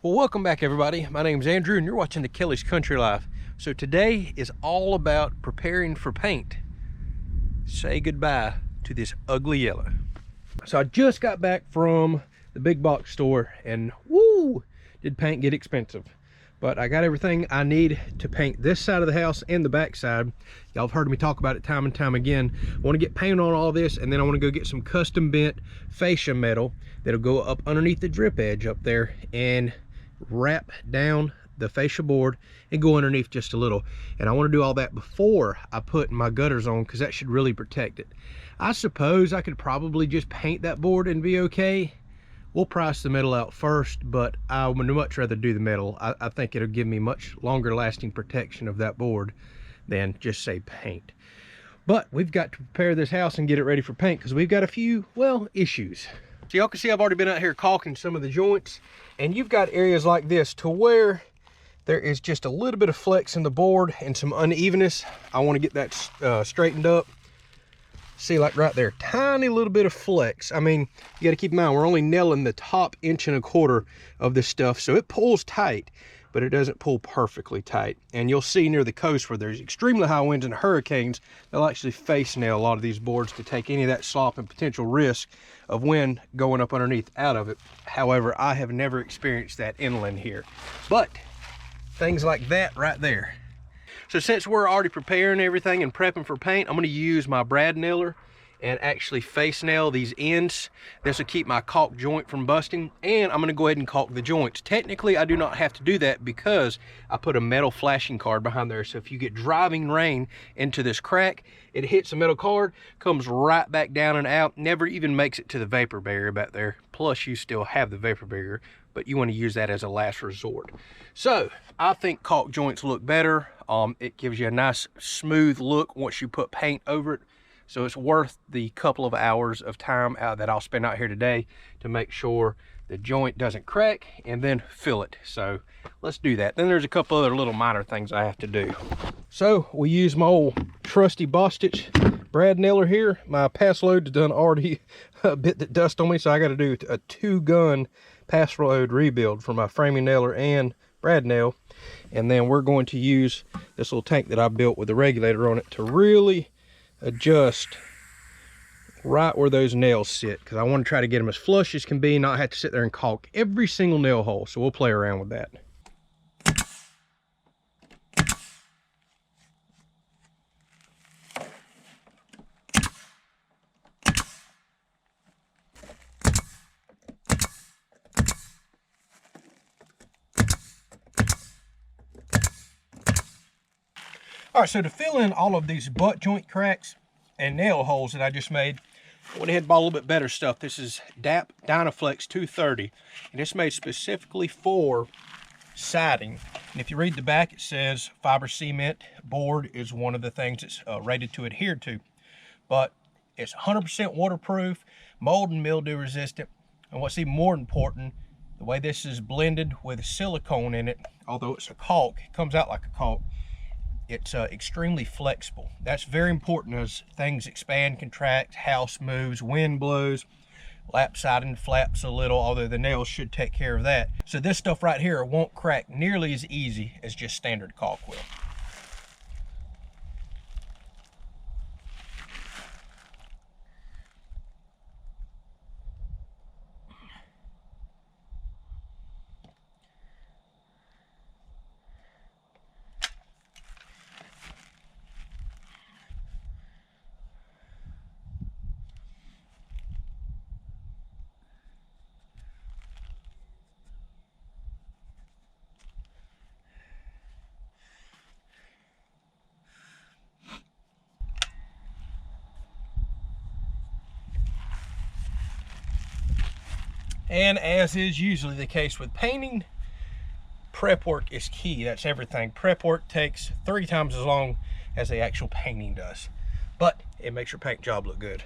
Well, welcome back everybody. My name's Andrew and you're watching the Kelley's Country Life. So today is all about preparing for paint. Say goodbye to this ugly yellow. So I just got back from the big box store and woo, did paint get expensive. But I got everything I need to paint this side of the house and the back side. Y'all have heard me talk about it time and time again. I want to get paint on all this, and then I want to go get some custom bent fascia metal that'll go up underneath the drip edge up there and wrap down the fascia board and go underneath just a little. And I want to do all that before I put my gutters on, because that should really protect it. I suppose I could probably just paint that board and be okay. We'll price the metal out first, but I would much rather do the metal. I think it'll give me much longer lasting protection of that board than just say paint. But we've got to prepare this house and get it ready for paint, because we've got a few, well, issues. So y'all can see I've already been out here caulking some of the joints, and you've got areas like this to where there is just a little bit of flex in the board and some unevenness. I want to get that straightened up. See, like right there, tiny little bit of flex. I mean, you got to keep in mind, we're only nailing the top 1.25 inches of this stuff, so it pulls tight, but it doesn't pull perfectly tight. And you'll see near the coast where there's extremely high winds and hurricanes, they'll actually face nail a lot of these boards to take any of that slop and potential risk of wind going up underneath out of it. However, I have never experienced that inland here. But things like that right there. So since we're already preparing everything and prepping for paint, I'm going to use my brad nailer and actually face nail these ends. This will keep my caulk joint from busting, and I'm going to go ahead and caulk the joints. Technically, I do not have to do that because I put a metal flashing card behind there. So if you get driving rain into this crack, it hits the metal card, comes right back down and out, never even makes it to the vapor barrier back there. Plus, you still have the vapor barrier, but you want to use that as a last resort. So I think caulk joints look better. It gives you a nice smooth look once you put paint over it. So it's worth the couple of hours of time that I'll spend out here today to make sure the joint doesn't crack and then fill it. So let's do that. Then there's a couple other little minor things I have to do. So we use my old trusty Bostitch brad nailer here. My pass load's done already bit the dust on me, so I got to do a 2-gun pass load rebuild for my framing nailer and brad nail. And then we're going to use this little tank that I built with the regulator on it to really adjust right where those nails sit, because I want to try to get them as flush as can be, not have to sit there and caulk every single nail hole. So we'll play around with that. All right, so to fill in all of these butt joint cracks and nail holes that I just made, I went ahead and bought a little bit better stuff. This is DAP Dynaflex 230, and it's made specifically for siding. And if you read the back, it says fiber cement board is one of the things it's rated to adhere to. But it's 100% waterproof, mold and mildew resistant, and what's even more important, the way this is blended with silicone in it, although it's a caulk, it comes out like a caulk, it's extremely flexible. That's very important as things expand, contract, house moves, wind blows, lap siding flaps a little, although the nails should take care of that. So this stuff right here won't crack nearly as easy as just standard caulk will. And as is usually the case with painting, prep work is key. That's everything. Prep work takes 3 times as long as the actual painting does, but it makes your paint job look good.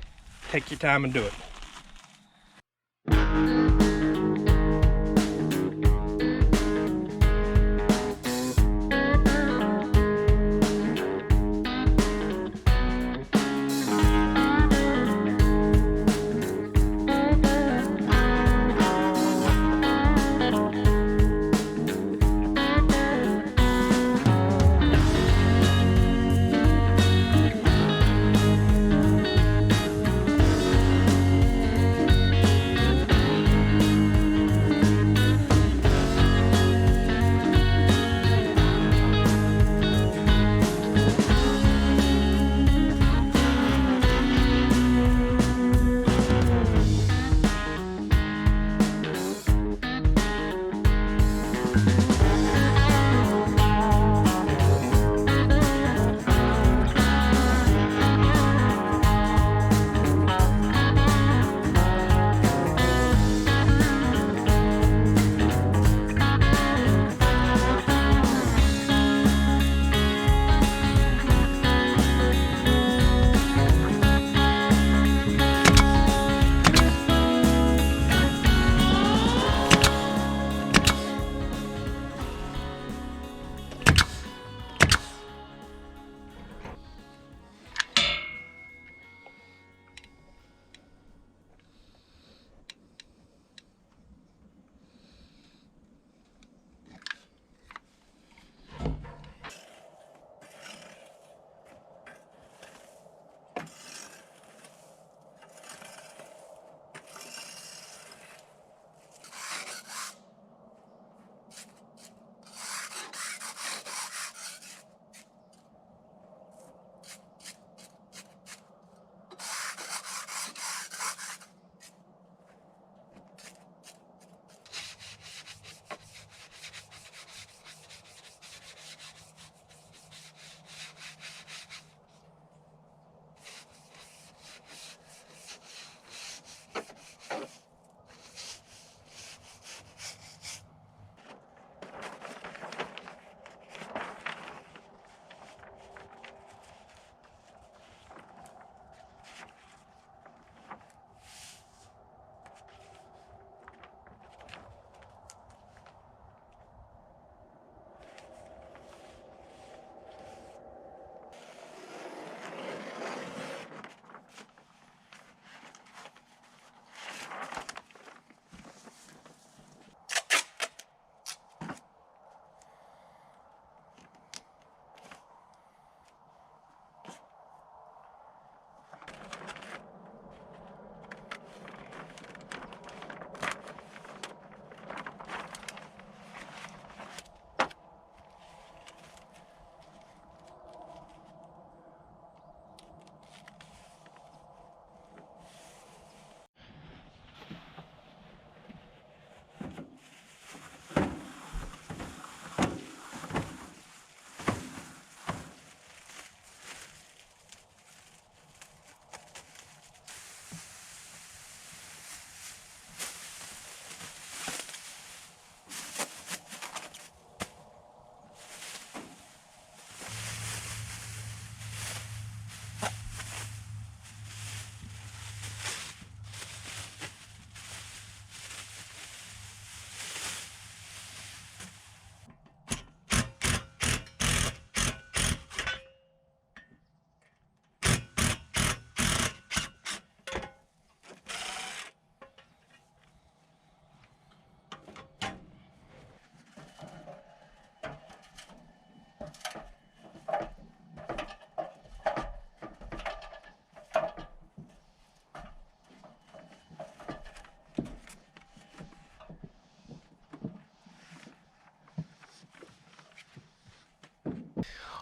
Take your time and do it.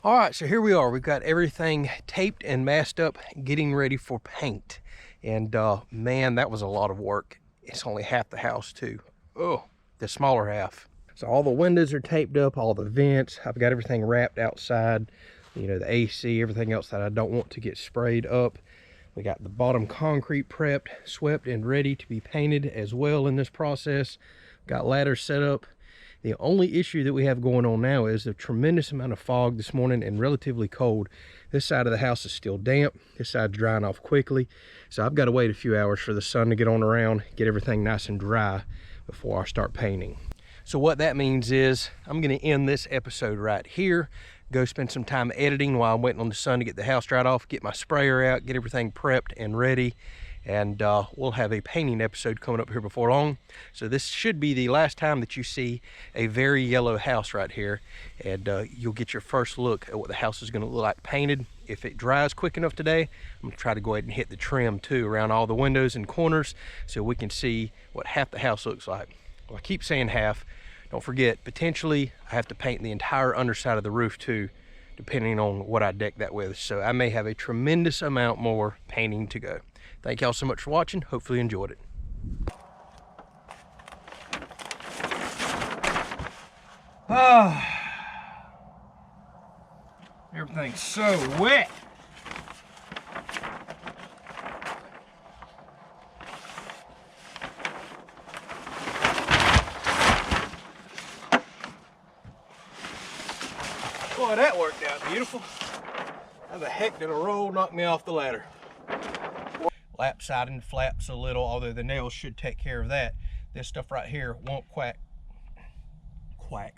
All right, so here we are. We've got everything taped and masked up, getting ready for paint. And man, that was a lot of work. It's only half the house too. Oh, the smaller half. So all the windows are taped up, all the vents. I've got everything wrapped outside, you know, the AC, everything else that I don't want to get sprayed up. We got the bottom concrete prepped, swept, and ready to be painted as well in this process. Got ladders set up. The only issue that we have going on now is a tremendous amount of fog this morning and relatively cold. This side of the house is still damp. This side's drying off quickly. So I've got to wait a few hours for the sun to get on around, get everything nice and dry before I start painting. So what that means is I'm going to end this episode right here, go spend some time editing while I'm waiting on the sun to get the house dried off, get my sprayer out, get everything prepped and ready. And we'll have a painting episode coming up here before long. So this should be the last time that you see a very yellow house right here, and you'll get your first look at what the house is going to look like painted. If it dries quick enough today, I'm going to try to go ahead and hit the trim too around all the windows and corners so we can see what half the house looks like. Well, I keep saying half. Don't forget, potentially I have to paint the entire underside of the roof too, depending on what I deck that with. So I may have a tremendous amount more painting to go. Thank y'all so much for watching. Hopefully you enjoyed it. Everything's so wet. Boy, that worked out beautiful. How the heck did a roll knock me off the ladder? Lap siding flaps a little, although the nails should take care of that. This stuff right here won't quack. Quack.